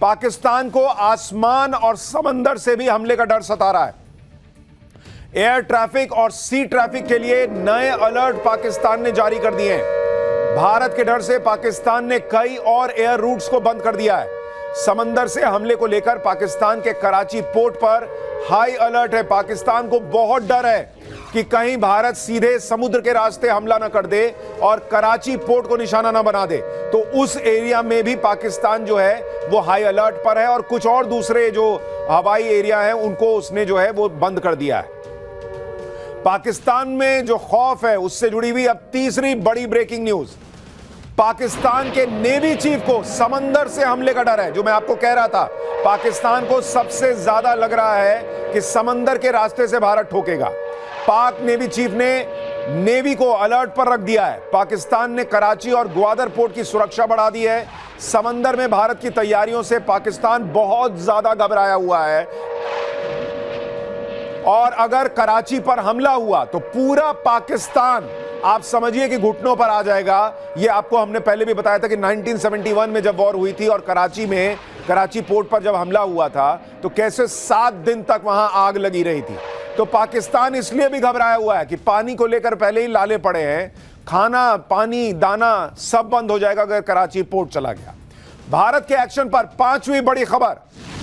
पाकिस्तान को आसमान और समंदर से भी हमले का डर सता रहा है। एयर ट्रैफिक और सी ट्रैफिक के लिए नए अलर्ट पाकिस्तान ने जारी कर दिए हैं। भारत के डर से पाकिस्तान ने कई और एयर रूट्स को बंद कर दिया है। समंदर से हमले को लेकर पाकिस्तान के कराची पोर्ट पर हाई अलर्ट है। पाकिस्तान को बहुत डर है कि कहीं भारत सीधे समुद्र के रास्ते हमला ना कर दे और कराची पोर्ट को निशाना ना बना दे। तो उस एरिया में भी पाकिस्तान जो है वो हाई अलर्ट पर है और कुछ और दूसरे जो हवाई एरिया हैं उनको उसने जो है वो बंद कर दिया है। पाकिस्तान में जो खौफ है उससे जुड़ी हुई अब तीसरी बड़ी ब्रेकिंग न्यूज। पाकिस्तान के नेवी चीफ को समंदर से हमले का डर है। जो मैं आपको कह रहा था, पाकिस्तान को सबसे ज्यादा लग रहा है कि समंदर के रास्ते से भारत ठोकेगा। पाक नेवी चीफ ने नेवी को अलर्ट पर रख दिया है। पाकिस्तान ने कराची और ग्वादर पोर्ट की सुरक्षा बढ़ा दी है। समंदर में भारत की तैयारियों से पाकिस्तान बहुत ज्यादा घबराया हुआ है और अगर कराची पर हमला हुआ तो पूरा पाकिस्तान आप समझिए कि घुटनों पर आ जाएगा। यह आपको हमने पहले भी बताया था कि 1971 में जब वॉर हुई थी और कराची पोर्ट पर जब हमला हुआ था तो कैसे 7 दिन तक वहां आग लगी रही थी। तो पाकिस्तान इसलिए भी घबराया हुआ है कि पानी को लेकर पहले ही लाले पड़े हैं। खाना, पानी, दाना सब बंद हो जाएगा अगर कराची पोर्ट चला गया। भारत के एक्शन पर 5वीं बड़ी खबर।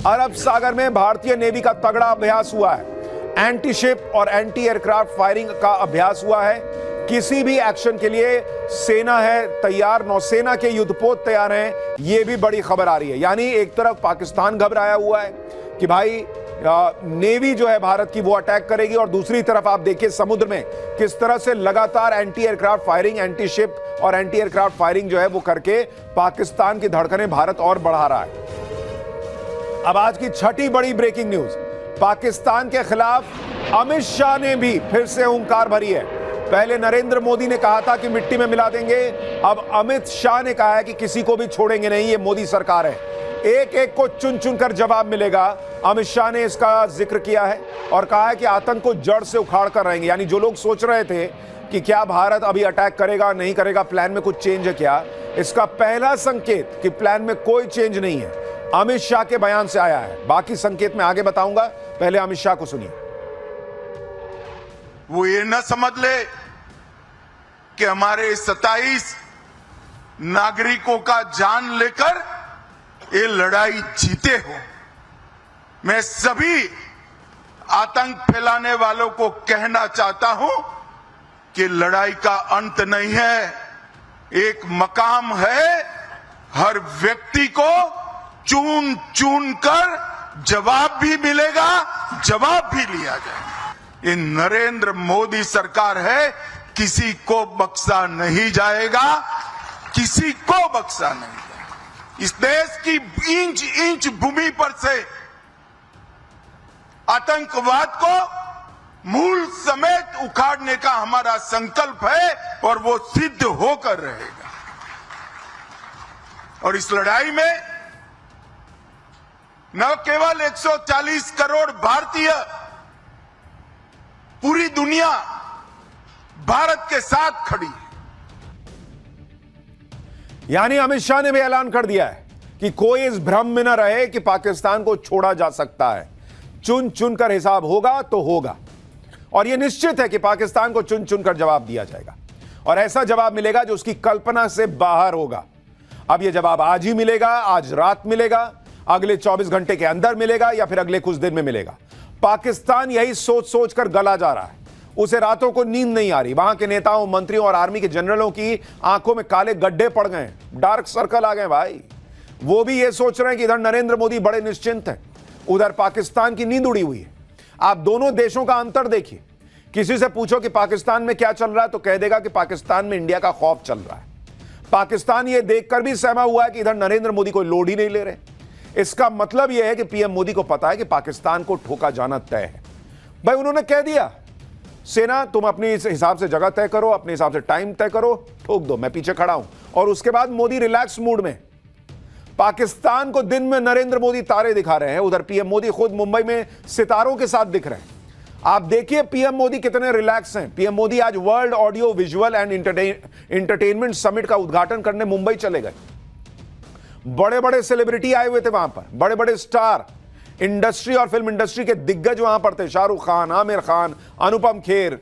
अरब सागर में भारतीय नेवी का तगड़ा अभ्यास हुआ है। एंटी शिप और एंटी एयरक्राफ्ट फायरिंग का अभ्यास हुआ है। किसी भी एक्शन के लिए सेना है तैयार, नौसेना के युद्धपोत तैयार हैं। यह भी बड़ी खबर आ रही है। यानी एक तरफ पाकिस्तान घबराया हुआ है कि भाई नेवी जो है भारत की वो अटैक करेगी और दूसरी तरफ आप देखिए समुद्र में किस तरह से लगातार anti aircraft firing, anti ship और एंटी एयरक्राफ्ट फायरिंग जो है वो करके पाकिस्तान की धड़कनें भारत और बढ़ा रहा है। अब आज की छठी बड़ी ब्रेकिंग न्यूज। पाकिस्तान के खिलाफ अमित शाह ने भी फिर से हुंकार भरी है। पहले नरेंद्र मोदी ने कहा था कि मिट्टी में मिला देंगे, अब अमित शाह ने कहा है कि किसी को भी छोड़ेंगे नहीं, ये मोदी सरकार है, एक एक को चुन चुन कर जवाब मिलेगा। अमित शाह ने इसका जिक्र किया है और कहा है कि आतंक को जड़ से उखाड़ कर रहेंगे। यानी जो लोग सोच रहे थे कि क्या भारत अभी अटैक करेगा नहीं करेगा, प्लान में कुछ चेंज है क्या, इसका पहला संकेत कि प्लान में कोई चेंज नहीं है अमित शाह के बयान से आया है। बाकी संकेत मैं आगे बताऊंगा, पहले अमित शाह को सुनिए। वो ये न समझ ले कि हमारे 27 नागरिकों का जान लेकर ये लड़ाई जीते हो। मैं सभी आतंक फैलाने वालों को कहना चाहता हूं कि लड़ाई का अंत नहीं है, एक मकाम है। हर व्यक्ति को चुन चुन कर जवाब भी मिलेगा, जवाब भी लिया जाएगा। ये नरेंद्र मोदी सरकार है, किसी को बख्शा नहीं जाएगा, किसी को बख्शा नहीं जाएगा। इस देश की इंच इंच भूमि पर से आतंकवाद को मूल समेत उखाड़ने का हमारा संकल्प है और वो सिद्ध होकर रहेगा। और इस लड़ाई में न केवल 140 करोड़ भारतीय, पूरी दुनिया भारत के साथ खड़ी है। यानी अमित शाह ने भी ऐलान कर दिया है कि कोई इस भ्रम में न रहे कि पाकिस्तान को छोड़ा जा सकता है। चुन चुन कर हिसाब होगा तो होगा और यह निश्चित है कि पाकिस्तान को चुन चुन कर जवाब दिया जाएगा और ऐसा जवाब मिलेगा जो उसकी कल्पना से बाहर होगा। अब यह जवाब आज ही मिलेगा, आज रात मिलेगा, अगले 24 घंटे के अंदर मिलेगा या फिर अगले कुछ दिन में मिलेगा। पाकिस्तान यही सोच सोच कर गला जा रहा है। उसे रातों को नींद नहीं आ रही। वहां के नेताओं, मंत्रियों और आर्मी के जनरलों की आंखों में काले गड्ढे पड़ गए, डार्क सर्कल आ गए भाई। वो भी ये सोच रहे हैं कि इधर नरेंद्र मोदी बड़े निश्चिंत हैं, उधर पाकिस्तान की नींद उड़ी हुई है। आप दोनों देशों का अंतर देखिए। किसी से पूछो कि पाकिस्तान में क्या चल रहा है तो कह देगा कि पाकिस्तान में इंडिया का खौफ चल रहा है। पाकिस्तान ये देखकर भी सहमा हुआ है कि इधर नरेंद्र मोदी कोई लोड ही नहीं ले रहे। इसका मतलब यह है कि पीएम मोदी को पता है कि पाकिस्तान को ठोका जाना तय है। भाई उन्होंने कह दिया, सेना तुम अपने हिसाब से जगह तय करो, अपने हिसाब से टाइम तय करो, ठोक दो, मैं पीछे खड़ा हूं। और उसके बाद मोदी रिलैक्स मूड में। पाकिस्तान को दिन में नरेंद्र मोदी तारे दिखा रहे हैं, उधर पीएम मोदी खुद मुंबई में सितारों के साथ दिख रहे हैं। आप देखिए पीएम मोदी कितने रिलैक्स हैं। पीएम मोदी आज world audio visual and entertainment summit का उद्घाटन करने मुंबई चले गए। बड़े बड़े सेलिब्रिटी आए हुए थे वहां पर, बड़े बड़े स्टार, इंडस्ट्री और फिल्म इंडस्ट्री के दिग्गज वहां पर थे, शाहरुख खान, आमिर खान, अनुपम खेर,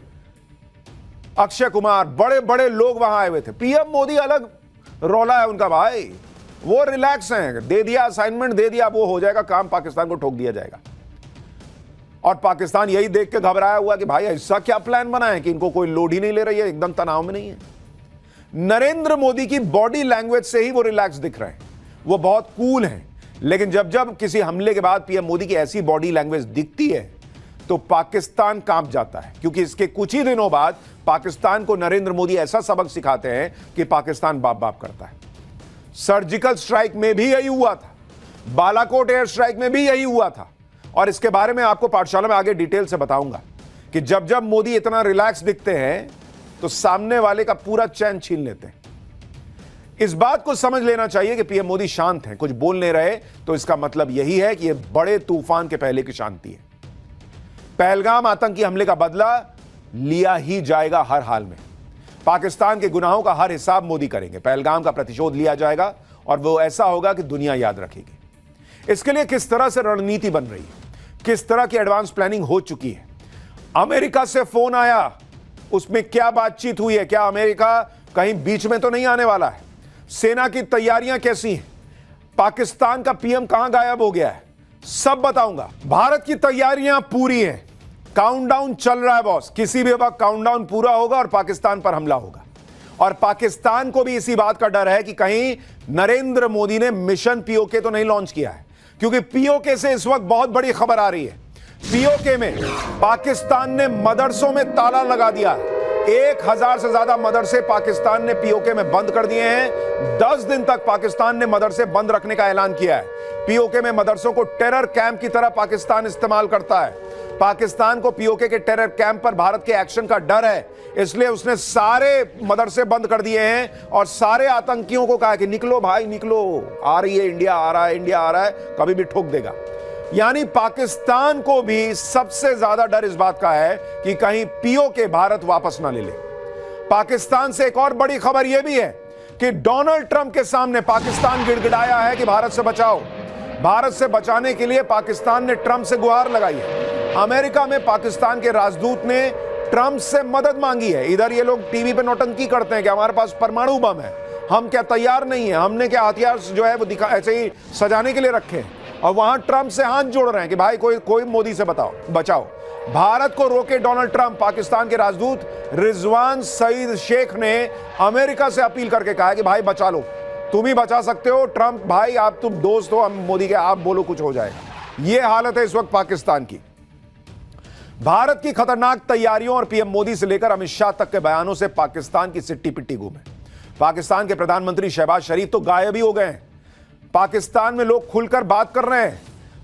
अक्षय कुमार, बड़े बड़े लोग वहां आए हुए थे। पीएम मोदी अलग रौला है उनका भाई, वो रिलैक्स हैं, दे दिया असाइनमेंट, दे दिया, वो हो जाएगा काम, पाकिस्तान को ठोक दिया जाएगा। और पाकिस्तान यही देख के घबराया हुआ कि भाई ऐसा क्या प्लान बना है कि इनको कोई लोड ही नहीं ले रही है, एकदम तनाव में नहीं है। नरेंद्र मोदी की बॉडी लैंग्वेज से ही वो रिलैक्स दिख रहे हैं, वो बहुत कूल हैं, लेकिन जब जब किसी हमले के बाद पीएम मोदी की ऐसी बॉडी लैंग्वेज दिखती है तो पाकिस्तान कांप जाता है, क्योंकि इसके कुछ ही दिनों बाद पाकिस्तान को नरेंद्र मोदी ऐसा सबक सिखाते हैं कि पाकिस्तान बाप बाप करता है। सर्जिकल स्ट्राइक में भी यही हुआ था, बालाकोट एयर स्ट्राइक में भी यही हुआ था, और इसके बारे में आपको पाठशाला में आगे डिटेल से बताऊंगा कि जब जब मोदी इतना रिलैक्स दिखते हैं तो सामने वाले का पूरा चैन छीन लेते हैं। इस बात को समझ लेना चाहिए कि पीएम मोदी शांत हैं, कुछ बोल नहीं रहे, तो इसका मतलब यही है कि यह बड़े तूफान के पहले की शांति है। पहलगाम आतंकी हमले का बदला लिया ही जाएगा हर हाल में। पाकिस्तान के गुनाहों का हर हिसाब मोदी करेंगे, पहलगाम का प्रतिशोध लिया जाएगा, और वो ऐसा होगा कि दुनिया याद रखेगी। इसके लिए किस तरह से रणनीति बन रही है, किस तरह की एडवांस प्लानिंग हो चुकी है। अमेरिका से फोन आया, उसमें क्या बातचीत हुई है, क्या अमेरिका कहीं बीच में तो नहीं आने वाला है, सेना की तैयारियां कैसी हैं, पाकिस्तान का पीएम कहां गायब हो गया है, सब बताऊंगा। भारत की तैयारियां पूरी हैं, काउंटडाउन चल रहा है बॉस, किसी भी वक्त काउंटडाउन पूरा होगा और पाकिस्तान पर हमला होगा। और पाकिस्तान को भी इसी बात का डर है कि कहीं नरेंद्र मोदी ने मिशन पीओके तो नहीं लॉन्च किया है, क्योंकि पीओके से इस वक्त बहुत बड़ी खबर आ रही है। पीओके में पाकिस्तान ने मदरसों में ताला लगा दिया है, 1000 से ज्यादा मदरसे पाकिस्तान ने पीओके में बंद कर दिए हैं। 10 दिन तक पाकिस्तान ने मदरसे बंद रखने का ऐलान किया है। पीओके में मदरसों को टेरर कैंप की तरह पाकिस्तान इस्तेमाल करता है। पाकिस्तान को पीओके के टेरर कैंप पर भारत के एक्शन का डर है, इसलिए उसने सारे मदरसे बंद कर दिए हैं और सारे आतंकियों को कहा कि निकलो भाई निकलो, आ रही है इंडिया, आ रहा है इंडिया, आ रहा है, कभी भी ठोक देगा। यानी पाकिस्तान को भी सबसे ज्यादा डर इस बात का है कि कहीं पीओके भारत वापस ना ले ले। पाकिस्तान से एक और बड़ी खबर यह भी है कि डोनाल्ड ट्रंप के सामने पाकिस्तान गिड़गिड़ाया है कि भारत से बचाओ। भारत से बचाने के लिए पाकिस्तान ने ट्रंप से गुहार लगाई है। अमेरिका में पाकिस्तान के राजदूत ने ट्रंप से मदद मांगी है। इधर ये लोग टीवी पे नौटंकी करते हैं कि हमारे पास परमाणु बम है, हम क्या तैयार नहीं है, हमने क्या हथियार जो है वो दिखा ऐसे ही सजाने के लिए रखे हैं, और वहां ट्रंप से हाथ जोड़ रहे हैं कि भाई कोई मोदी से बचाओ। भारत को रोके डोनाल्ड ट्रंप। पाकिस्तान के राजदूत रिजवान सईद शेख ने अमेरिका से अपील करके कहा कि भाई बचा लो, तुम ही बचा सकते हो ट्रंप भाई, आप तुम दोस्त हो हम मोदी के, आप बोलो कुछ हो जाएगा। यह हालत है इस वक्त पाकिस्तान की। भारत की खतरनाक तैयारियों और पीएम मोदी से लेकर अमित शाह तक के बयानों से पाकिस्तान की सिट्टी पिट्टी गुम है। पाकिस्तान के प्रधानमंत्री शहबाज शरीफ तो गायब ही हो गए हैं। पाकिस्तान में लोग खुलकर बात कर रहे हैं,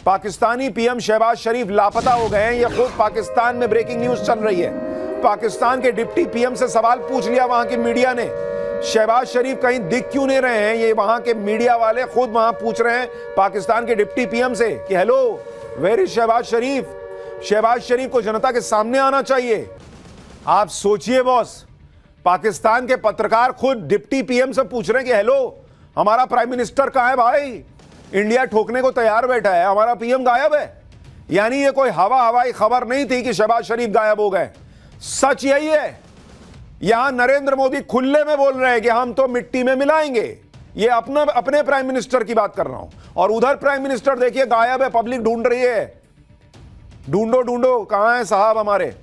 पाकिस्तानी पीएम शहबाज शरीफ लापता हो गए हैं। यह खुद पाकिस्तान में ब्रेकिंग न्यूज चल रही है। पाकिस्तान के डिप्टी पीएम से सवाल पूछ लिया वहां की मीडिया ने, शहबाज शरीफ कहीं दिख क्यों नहीं रहे हैं। ये वहां के मीडिया वाले खुद वहां पूछ रहे हैं पाकिस्तान के डिप्टी पीएम से कि हेलो वेयर इज शहबाज शरीफ। शहबाज शरीफ को जनता के सामने आना चाहिए। आप सोचिए बॉस, पाकिस्तान के पत्रकार खुद डिप्टी पीएम से पूछ रहे हैं कि हेलो हमारा प्राइम मिनिस्टर कहां है भाई, इंडिया ठोकने को तैयार बैठा है, हमारा पीएम गायब है। यानी ये कोई हवाई खबर नहीं थी कि शहबाज शरीफ गायब हो गए। सच यही है, यहां नरेंद्र मोदी खुले में बोल रहे हैं कि हम तो मिट्टी में मिलाएंगे। ये अपने प्राइम मिनिस्टर की बात कर रहा हूं, और उधर प्राइम मिनिस्टर देखिए गायब है, पब्लिक ढूंढ रही है, ढूंढो कहां है साहब हमारे।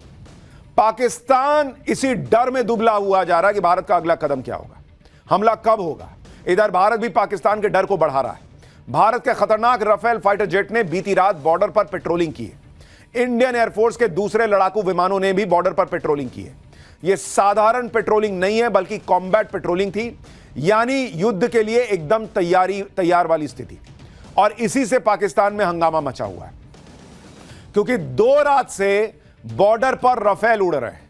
पाकिस्तान इसी डर में दुबला हुआ जा रहा है कि भारत का अगला कदम क्या होगा, हमला कब होगा। इधर भारत भी पाकिस्तान के डर को बढ़ा रहा है। भारत के खतरनाक राफेल फाइटर जेट ने बीती रात बॉर्डर पर पेट्रोलिंग की है। इंडियन एयरफोर्स के दूसरे लड़ाकू विमानों ने भी बॉर्डर पर पेट्रोलिंग की है। यह साधारण पेट्रोलिंग नहीं है बल्कि कॉम्बैट पेट्रोलिंग थी, यानी युद्ध के लिए एकदम तैयार वाली स्थिति। और इसी से पाकिस्तान में हंगामा मचा हुआ है, क्योंकि 2 रात से बॉर्डर पर राफेल उड़ रहे हैं।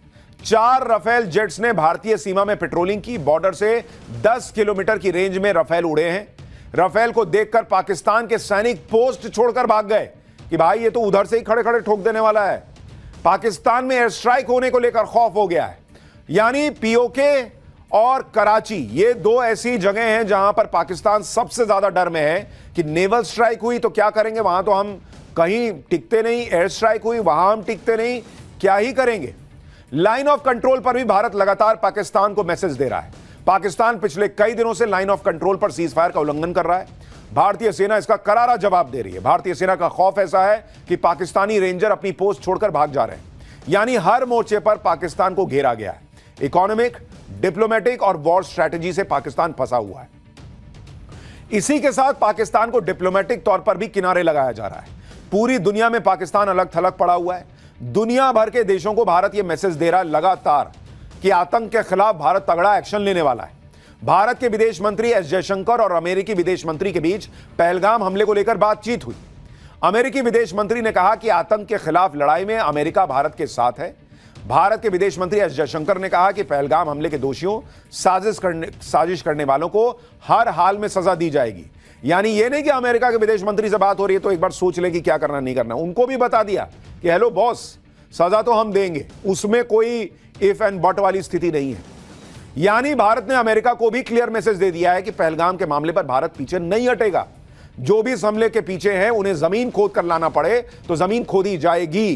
4 राफेल जेट्स ने भारतीय सीमा में पेट्रोलिंग की। बॉर्डर से 10 किलोमीटर की रेंज में राफेल उड़े हैं। राफेल को देखकर पाकिस्तान के सैनिक पोस्ट छोड़कर भाग गए कि भाई ये तो उधर से ही खड़े खड़े ठोक देने वाला है। पाकिस्तान में एयर स्ट्राइक होने को लेकर खौफ हो गया है। यानी पीओके और कराची, ये दो ऐसी जगह हैं जहां पर पाकिस्तान सबसे ज्यादा डर में है कि नेवल स्ट्राइक हुई तो क्या करेंगे, वहां तो हम कहीं टिकते नहीं, एयर स्ट्राइक हुई वहां हम टिकते नहीं, क्या ही करेंगे। लाइन ऑफ कंट्रोल पर भी भारत लगातार पाकिस्तान को मैसेज दे रहा है। पाकिस्तान पिछले कई दिनों से लाइन ऑफ कंट्रोल पर सीज फायर का उल्लंघन कर रहा है। भारतीय सेना इसका करारा जवाब दे रही है। भारतीय सेना का खौफ ऐसा है कि पाकिस्तानी रेंजर अपनी पोस्ट छोड़कर भाग जा रहे हैं। यानी हर मोर्चे पर पाकिस्तान को घेरा गया है। इकोनॉमिक, डिप्लोमेटिक और वॉर स्ट्रैटेजी से पाकिस्तान फंसा हुआ है। इसी के साथ पाकिस्तान को डिप्लोमेटिक तौर पर भी किनारे लगाया जा रहा है। पूरी दुनिया में पाकिस्तान अलग थलग पड़ा हुआ है। दुनिया भर के देशों को भारत यह मैसेज दे रहा है लगातार कि आतंक के खिलाफ भारत तगड़ा एक्शन लेने वाला है। भारत के विदेश मंत्री एस जयशंकर और अमेरिकी विदेश मंत्री के बीच पहलगाम हमले को लेकर बातचीत हुई। अमेरिकी विदेश मंत्री ने कहा कि आतंक के खिलाफ लड़ाई में अमेरिका भारत के साथ है। भारत के विदेश मंत्री एस जयशंकर ने कहा कि पहलगाम हमले के दोषियों, साजिश करने वालों को हर हाल में सजा दी जाएगी। यानी यह नहीं कि अमेरिका के विदेश मंत्री से बात हो रही है तो एक बार सोच ले कि क्या करना नहीं करना। उनको भी बता दिया कि हेलो बॉस, सजा तो हम देंगे, उसमें कोई इफ एंड बट वाली स्थिति नहीं है। यानी भारत ने अमेरिका को भी क्लियर मैसेज दे दिया है कि पहलगाम के मामले पर भारत पीछे नहीं हटेगा। जो भी इस हमले के पीछे हैं उन्हें जमीन खोद कर लाना पड़े तो जमीन खोदी जाएगी।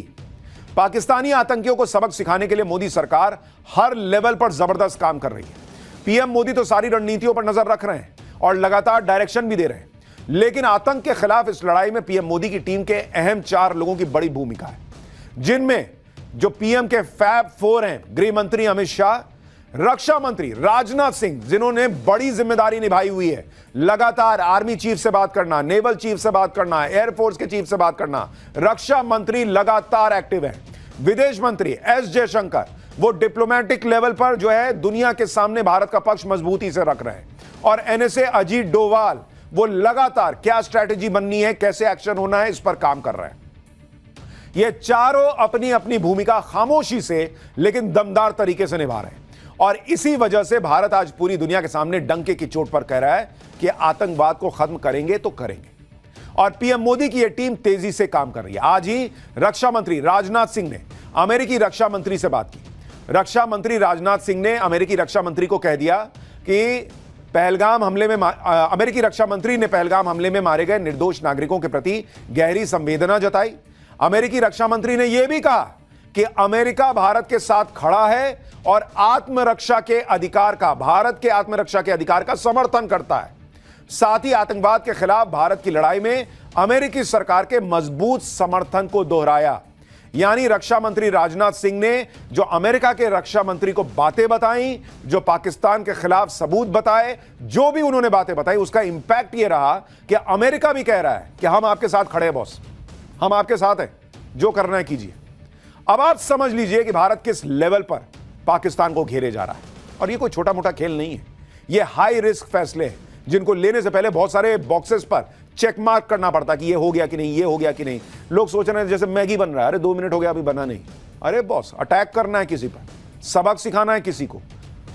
पाकिस्तानी आतंकियों को सबक सिखाने के लिए मोदी सरकार हर लेवल पर जबरदस्त काम कर रही है। पीएम मोदी तो सारी रणनीतियों पर नजर रख रहे हैं और लगातार डायरेक्शन भी दे रहे हैं। लेकिन आतंक के खिलाफ इस लड़ाई में पीएम मोदी की टीम के अहम 4 लोगों की बड़ी भूमिका है, जिनमें जो पीएम के फैब 4 हैं, गृह मंत्री अमित शाह, रक्षा मंत्री राजनाथ सिंह, जिन्होंने बड़ी जिम्मेदारी निभाई हुई है, लगातार आर्मी चीफ से बात करना, नेवल चीफ से बात करना, एयरफोर्स के चीफ से बात करना, रक्षा मंत्री लगातार एक्टिव है। विदेश मंत्री एस जयशंकर, वो डिप्लोमेटिक लेवल पर जो है दुनिया के सामने भारत का पक्ष मजबूती से रख रहे हैं। और एनएसए अजीत डोवाल, वो लगातार क्या स्ट्रैटेजी बननी है, कैसे एक्शन होना है, इस पर काम कर रहे हैं। ये चारों अपनी अपनी भूमिका खामोशी से लेकिन दमदार तरीके से निभा रहे हैं। और इसी वजह से भारत आज पूरी दुनिया के सामने डंके की चोट पर कह रहा है कि आतंकवाद को खत्म करेंगे तो करेंगे। और पीएम मोदी की यह टीम तेजी से काम कर रही है। आज ही रक्षा मंत्री राजनाथ सिंह ने अमेरिकी रक्षा मंत्री से बात की। रक्षा मंत्री राजनाथ सिंह ने अमेरिकी रक्षा मंत्री को कह दिया कि पहलगाम हमले में अमेरिकी रक्षा मंत्री ने पहलगाम हमले में मारे गए निर्दोष नागरिकों के प्रति गहरी संवेदना जताई। अमेरिकी रक्षा मंत्री ने यह भी कहा कि अमेरिका भारत के साथ खड़ा है और आत्मरक्षा के अधिकार का, भारत के आत्मरक्षा के अधिकार का समर्थन करता है। साथ ही आतंकवाद के खिलाफ भारत की लड़ाई में अमेरिकी सरकार के मजबूत समर्थन को दोहराया। यानी रक्षा मंत्री राजनाथ सिंह ने जो अमेरिका के रक्षा मंत्री को बातें बताई, जो पाकिस्तान के खिलाफ सबूत बताए, जो भी उन्होंने बातें बताई, उसका इंपैक्ट यह रहा कि अमेरिका भी कह रहा है कि हम आपके साथ खड़े हैं बॉस, हम आपके साथ हैं, जो करना है कीजिए। अब आप समझ लीजिए कि भारत किस लेवल पर पाकिस्तान को घेरे जा रहा है। और यह कोई छोटा मोटा खेल नहीं है, यह हाई रिस्क फैसले हैं जिनको लेने से पहले बहुत सारे बॉक्सेस पर चेक मार्क करना पड़ता कि ये हो गया कि नहीं, ये हो गया कि नहीं। लोग सोच रहे हैं जैसे मैगी बन रहा है, अरे 2 मिनट हो गया अभी बना नहीं। अरे बॉस, अटैक करना है किसी पर, सबक सिखाना है किसी को,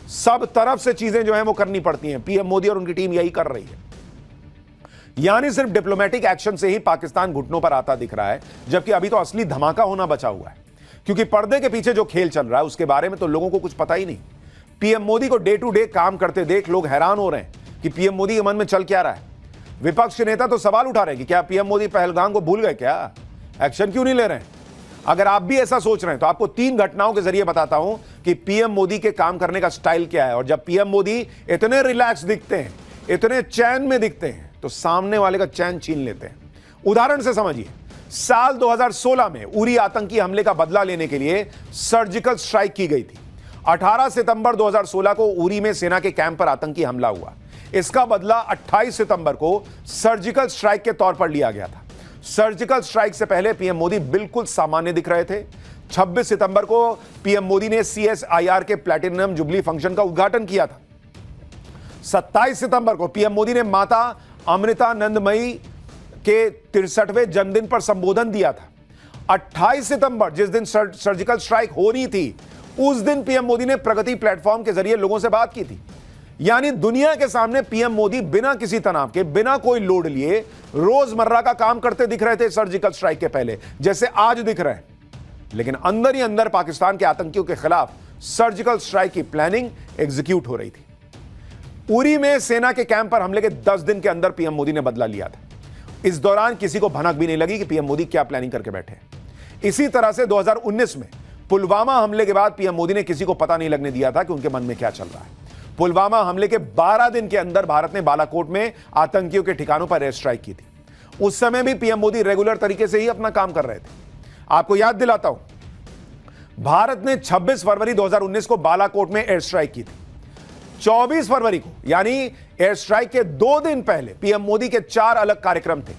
सब तरफ से चीजें जो है वो करनी पड़ती हैं। पीएम मोदी और उनकी टीम यही कर रही है। यानी सिर्फ डिप्लोमेटिक एक्शन से ही पाकिस्तान घुटनों पर आता दिख रहा है, जबकि अभी तो असली धमाका होना बचा हुआ है। क्योंकि पर्दे के पीछे जो खेल चल रहा है उसके बारे में तो लोगों को कुछ पता ही नहीं। पीएम मोदी को डे टू डे काम करते देख लोग हैरान हो रहे हैं कि पीएम मोदी के मन में चल क्या रहा है। विपक्ष के नेता तो सवाल उठा रहे हैं कि क्या पीएम मोदी पहलगाम को भूल गए, क्या एक्शन क्यों नहीं ले रहे हैं। अगर आप भी ऐसा सोच रहे हैं तो आपको 3 घटनाओं के जरिए बताता हूं कि पीएम मोदी के काम करने का स्टाइल क्या है। और जब पीएम मोदी इतने रिलैक्स दिखते हैं, इतने चैन में दिखते हैं, तो सामने वाले का चैन छीन लेते हैं। उदाहरण से समझिए, साल 2016 में उरी आतंकी हमले का बदला लेने के लिए सर्जिकल स्ट्राइक की गई थी। 18 सितंबर 2016 को उरी में सेना के कैंप पर आतंकी हमला हुआ। इसका बदला 28 सितंबर को सर्जिकल स्ट्राइक के तौर पर लिया गया था। सर्जिकल स्ट्राइक से पहले पीएम मोदी बिल्कुल सामान्य दिख रहे थे। 26 सितंबर को पीएम मोदी ने CSIR के प्लैटिनम जुबली फंक्शन का उद्घाटन किया था। 27 सितंबर को पीएम मोदी ने माता अमृतानंदमयी के 63वें जन्मदिन पर संबोधन दिया था। 28 सितंबर जिस दिन सर्जिकल स्ट्राइक हो रही थी, उस दिन पीएम मोदी ने प्रगति प्लेटफॉर्म के जरिए लोगों से बात की थी। यानी दुनिया के सामने पीएम मोदी बिना किसी तनाव के, बिना कोई लोड लिए रोजमर्रा का काम करते दिख रहे थे सर्जिकल स्ट्राइक के पहले, जैसे आज दिख रहे हैं। लेकिन अंदर ही अंदर पाकिस्तान के आतंकियों के खिलाफ सर्जिकल स्ट्राइक की प्लानिंग एग्जीक्यूट हो रही थी। उरी में सेना के कैंप पर हमले के 10 दिन के अंदर पीएम मोदी ने बदला लिया था। इस दौरान किसी को भनक भी नहीं लगी कि पीएम मोदी क्या प्लानिंग करके बैठे। इसी तरह से 2019 में पुलवामा हमले के बाद पीएम मोदी ने किसी को पता नहीं लगने दिया था कि उनके मन में क्या चल रहा है। पुलवामा हमले के 12 दिन के अंदर भारत ने बालाकोट में आतंकियों के ठिकानों पर एयर स्ट्राइक की थी। उस समय भी पीएम मोदी रेगुलर तरीके से ही अपना काम कर रहे थे। आपको याद दिलाता हूं, भारत ने 26 फरवरी 2019 को बालाकोट में एयर स्ट्राइक की थी। 24 फरवरी को यानी एयर स्ट्राइक के 2 दिन पहले पीएम मोदी के 4 अलग कार्यक्रम थे।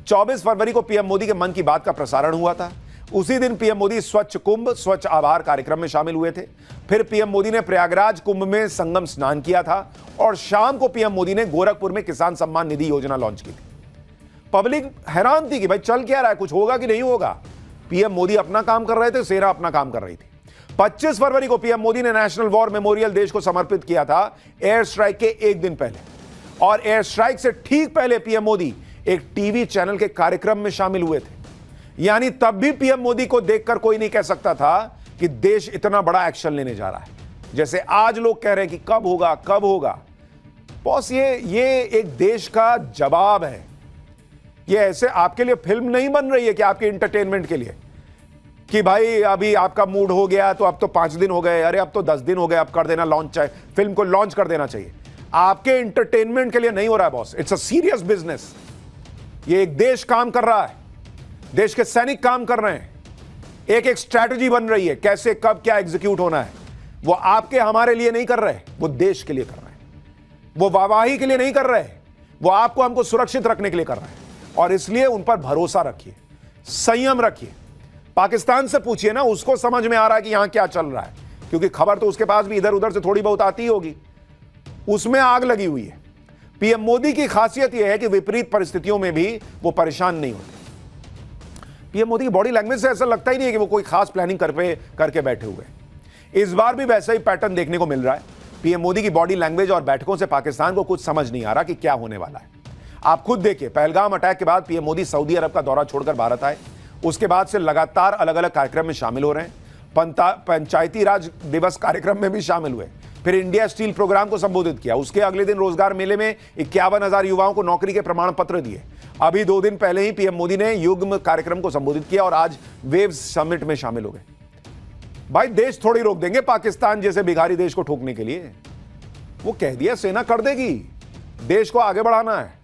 24 फरवरी को पीएम मोदी के मन की बात का प्रसारण हुआ था। उसी दिन पीएम मोदी स्वच्छ कुंभ स्वच्छ आभार कार्यक्रम में शामिल हुए थे। फिर पीएम मोदी ने प्रयागराज कुंभ में संगम स्नान किया था और शाम को पीएम मोदी ने गोरखपुर में किसान सम्मान निधि योजना लॉन्च की थी। पब्लिक हैरान थी कि भाई चल क्या रहा है, कुछ होगा कि नहीं होगा। पीएम मोदी अपना काम कर रहे थे, सेना अपना काम कर रही थी। 25 फरवरी को पीएम मोदी ने नेशनल वॉर मेमोरियल देश को समर्पित किया था एयर स्ट्राइक के 1 दिन पहले। और एयर स्ट्राइक से ठीक पहले पीएम मोदी एक टीवी चैनल के कार्यक्रम में शामिल हुए थे। यानी तब भी पीएम मोदी को देखकर कोई नहीं कह सकता था कि देश इतना बड़ा एक्शन लेने जा रहा है, जैसे आज लोग कह रहे हैं कि कब होगा कब होगा। बॉस, ये एक देश का जवाब है। ये ऐसे आपके लिए फिल्म नहीं बन रही है कि आपके एंटरटेनमेंट के लिए कि भाई अभी आपका मूड हो गया तो अब तो 5 दिन हो गए, अरे अब तो 10 दिन हो गए, अब कर देना लॉन्च, चाहिए फिल्म को लॉन्च कर देना चाहिए। आपके एंटरटेनमेंट के लिए नहीं हो रहा है boss, it's a serious business. ये एक देश काम कर रहा है, देश के सैनिक काम कर रहे हैं, एक एक स्ट्रैटेजी बन रही है कैसे कब क्या एग्जीक्यूट होना है। वो आपके हमारे लिए नहीं कर रहे, वो देश के लिए कर रहे हैं। वो वाहवाही के लिए नहीं कर रहे, वो आपको हमको सुरक्षित रखने के लिए कर रहे हैं। और इसलिए उन पर भरोसा रखिए, संयम रखिए। पाकिस्तान से पूछिए ना, उसको समझ में आ रहा है कि यहां क्या चल रहा है, क्योंकि खबर तो उसके पास भी इधर उधर से थोड़ी बहुत आती ही होगी। उसमें आग लगी हुई है। पीएम मोदी की खासियत यह है कि विपरीत परिस्थितियों में भी वो परेशान नहीं होते। पीएम मोदी की बॉडी लैंग्वेज से ऐसा लगता ही नहीं है कि वो कोई खास प्लानिंग करके बैठे हुए हैं। इस बार भी वैसा ही पैटर्न देखने को मिल रहा है। पीएम मोदी की बॉडी लैंग्वेज और बैठकों से पाकिस्तान को कुछ समझ नहीं आ रहा कि क्या होने वाला है। आप खुद देखिए, पहलगाम अटैक के बाद पीएम मोदी सऊदी अरब का दौरा छोड़कर भारत आए। उसके बाद से लगातार अलग अलग कार्यक्रम में शामिल हो रहे हैं। पंचायती राज दिवस कार्यक्रम में भी शामिल हुए, फिर इंडिया स्टील प्रोग्राम को संबोधित किया। उसके अगले दिन रोजगार मेले में 51,000 युवाओं को नौकरी के प्रमाण पत्र दिए। अभी 2 दिन पहले ही पीएम मोदी ने युग्म कार्यक्रम को संबोधित किया और आज वेव्स समिट में शामिल हो गए। भाई, देश थोड़ी रोक देंगे पाकिस्तान जैसे भिखारी देश को ठोकने के लिए। वो कह दिया सेना कर देगी, देश को आगे बढ़ाना है।